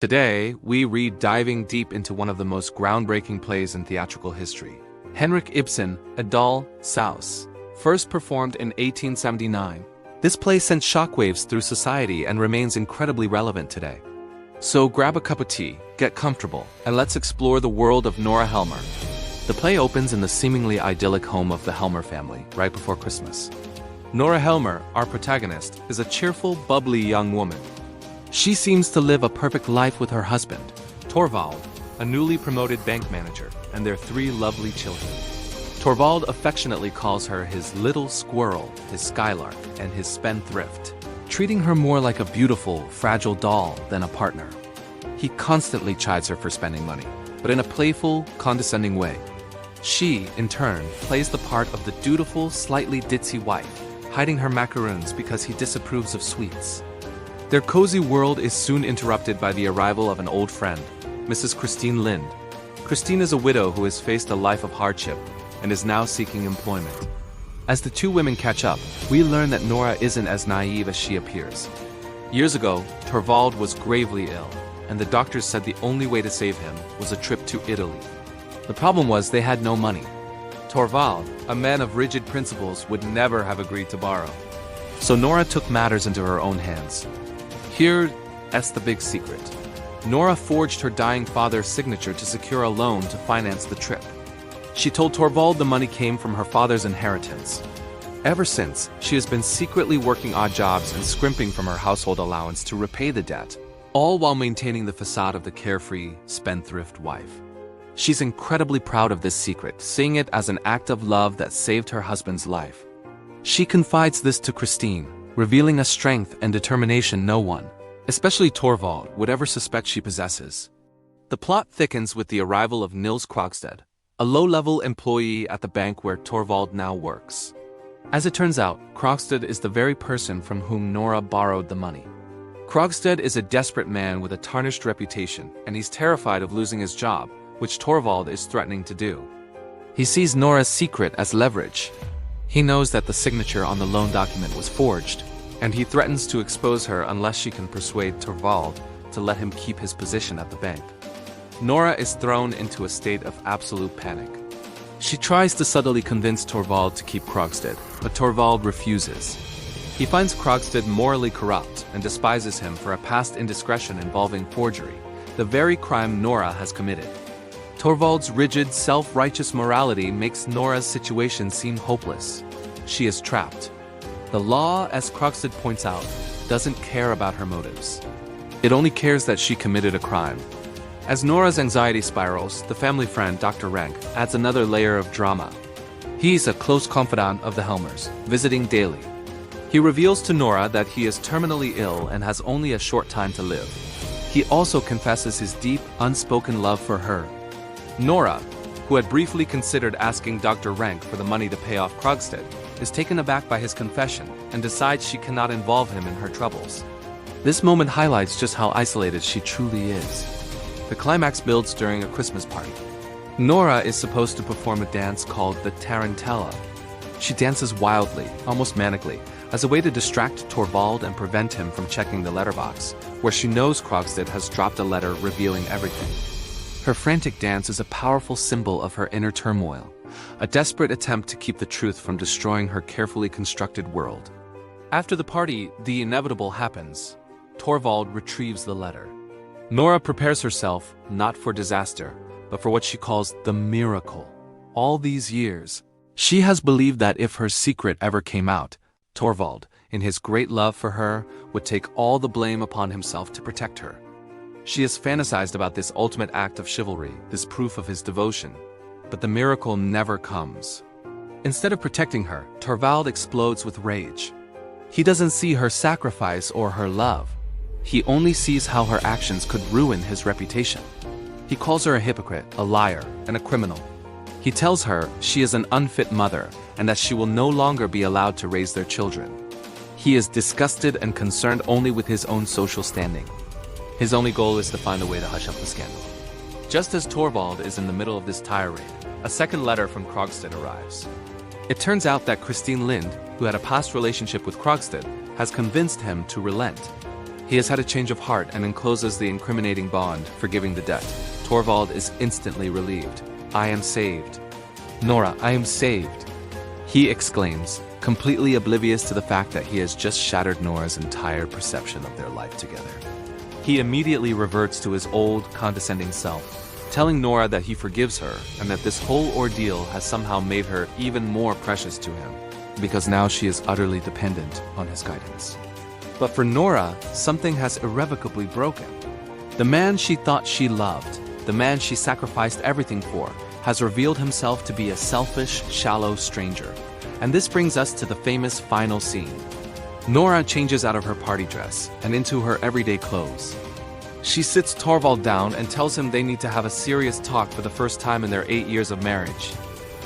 Today, we read diving deep into one of the most groundbreaking plays in theatrical history. Henrik Ibsen, A Doll, Saus, first performed in 1879. This play sent shockwaves through society and remains incredibly relevant today. So grab a cup of tea, get comfortable, and let's explore the world of Nora Helmer. The play opens in the seemingly idyllic home of the Helmer family, right before Christmas. Nora Helmer, our protagonist, is a cheerful, bubbly young woman. She seems to live a perfect life with her husband, Torvald, a newly promoted bank manager, and their 3 lovely children. Torvald affectionately calls her his little squirrel, his skylark, and his spendthrift, treating her more like a beautiful, fragile doll than a partner. He constantly chides her for spending money, but in a playful, condescending way. She, in turn, plays the part of the dutiful, slightly ditzy wife, hiding her macaroons because he disapproves of sweets. Their cozy world is soon interrupted by the arrival of an old friend, Mrs. Linde. Christine is a widow who has faced a life of hardship and is now seeking employment. As the 2 women catch up, we learn that Nora isn't as naive as she appears. Years ago, Torvald was gravely ill, and the doctors said the only way to save him was a trip to Italy. The problem was they had no money. Torvald, a man of rigid principles, would never have agreed to borrow. So Nora took matters into her own hands. Here's the big secret. Nora forged her dying father's signature to secure a loan to finance the trip. She told Torvald the money came from her father's inheritance. Ever since, she has been secretly working odd jobs and scrimping from her household allowance to repay the debt, all while maintaining the facade of the carefree, spendthrift wife. She's incredibly proud of this secret, seeing it as an act of love that saved her husband's life. She confides this to Christine, revealing a strength and determination no one, especially Torvald, would ever suspect she possesses. The plot thickens with the arrival of Nils Krogstad, a low-level employee at the bank where Torvald now works. As it turns out, Krogstad is the very person from whom Nora borrowed the money. Krogstad is a desperate man with a tarnished reputation, and he's terrified of losing his job, which Torvald is threatening to do. He sees Nora's secret as leverage. He knows that the signature on the loan document was forged, and he threatens to expose her unless she can persuade Torvald to let him keep his position at the bank. Nora is thrown into a state of absolute panic. She tries to subtly convince Torvald to keep Krogstad, but Torvald refuses. He finds Krogstad morally corrupt and despises him for a past indiscretion involving forgery, the very crime Nora has committed. Torvald's rigid, self-righteous morality makes Nora's situation seem hopeless. She is trapped. The law, as Krogstad points out, doesn't care about her motives. It only cares that she committed a crime. As Nora's anxiety spirals, the family friend, Dr. Rank, adds another layer of drama. He's a close confidant of the Helmers, visiting daily. He reveals to Nora that he is terminally ill and has only a short time to live. He also confesses his deep, unspoken love for her. Nora, who had briefly considered asking Dr. Rank for the money to pay off Krogstad, is taken aback by his confession and decides she cannot involve him in her troubles. This moment highlights just how isolated she truly is. The climax builds during a Christmas party. Nora is supposed to perform a dance called the Tarantella. She dances wildly, almost manically, as a way to distract Torvald and prevent him from checking the letterbox, where she knows Krogstad has dropped a letter revealing everything. Her frantic dance is a powerful symbol of her inner turmoil, a desperate attempt to keep the truth from destroying her carefully constructed world. After the party, the inevitable happens. Torvald retrieves the letter. Nora prepares herself, not for disaster, but for what she calls the miracle. All these years, she has believed that if her secret ever came out, Torvald, in his great love for her, would take all the blame upon himself to protect her. She has fantasized about this ultimate act of chivalry, this proof of his devotion. But the miracle never comes. Instead of protecting her, Torvald explodes with rage. He doesn't see her sacrifice or her love. He only sees how her actions could ruin his reputation. He calls her a hypocrite, a liar, and a criminal. He tells her she is an unfit mother and that she will no longer be allowed to raise their children. He is disgusted and concerned only with his own social standing. His only goal is to find a way to hush up the scandal. Just as Torvald is in the middle of this tirade, a second letter from Krogstad arrives. It turns out that Linde, who had a past relationship with Krogstad, has convinced him to relent. He has had a change of heart and encloses the incriminating bond, forgiving the debt. Torvald is instantly relieved. I am saved. Nora, I am saved. He exclaims, completely oblivious to the fact that he has just shattered Nora's entire perception of their life together. He immediately reverts to his old, condescending self, telling Nora that he forgives her and that this whole ordeal has somehow made her even more precious to him, because now she is utterly dependent on his guidance. But for Nora, something has irrevocably broken. The man she thought she loved, the man she sacrificed everything for, has revealed himself to be a selfish, shallow stranger. And this brings us to the famous final scene. Nora changes out of her party dress and into her everyday clothes. She sits Torvald down and tells him they need to have a serious talk for the first time in their 8 years of marriage.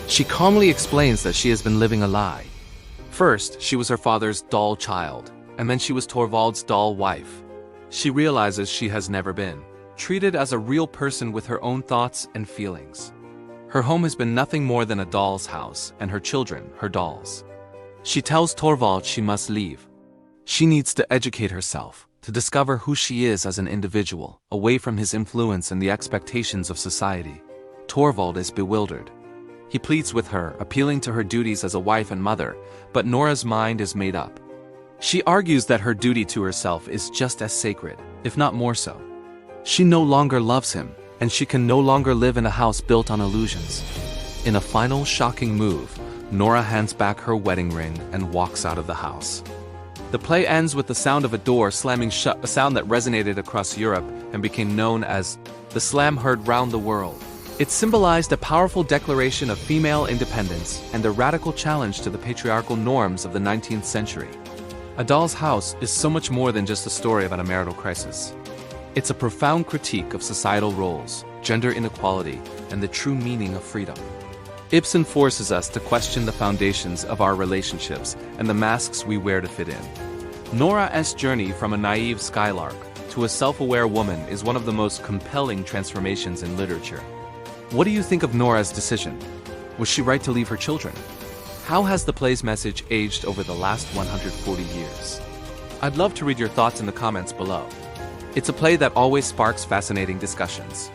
She calmly explains that she has been living a lie. First, she was her father's doll child, and then she was Torvald's doll wife. She realizes she has never been treated as a real person with her own thoughts and feelings. Her home has been nothing more than a doll's house, and her children, her dolls. She tells Torvald she must leave. She needs to educate herself, to discover who she is as an individual, away from his influence and the expectations of society. Torvald is bewildered. He pleads with her, appealing to her duties as a wife and mother, but Nora's mind is made up. She argues that her duty to herself is just as sacred, if not more so. She no longer loves him, and she can no longer live in a house built on illusions. In a final shocking move, Nora hands back her wedding ring and walks out of the house. The play ends with the sound of a door slamming shut, a sound that resonated across Europe and became known as the slam heard round the world. It symbolized a powerful declaration of female independence and a radical challenge to the patriarchal norms of the 19th century. A Doll's House is so much more than just a story about a marital crisis. It's a profound critique of societal roles, gender inequality, and the true meaning of freedom. Ibsen forces us to question the foundations of our relationships and the masks we wear to fit in. Nora's journey from a naive skylark to a self-aware woman is one of the most compelling transformations in literature. What do you think of Nora's decision? Was she right to leave her children? How has the play's message aged over the last 140 years? I'd love to read your thoughts in the comments below. It's a play that always sparks fascinating discussions.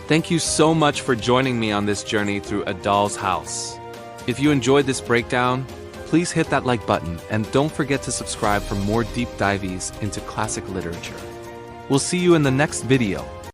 Thank you so much for joining me on this journey through A Doll's House. If you enjoyed this breakdown, please hit that like button and don't forget to subscribe for more deep dives into classic literature. We'll see you in the next video.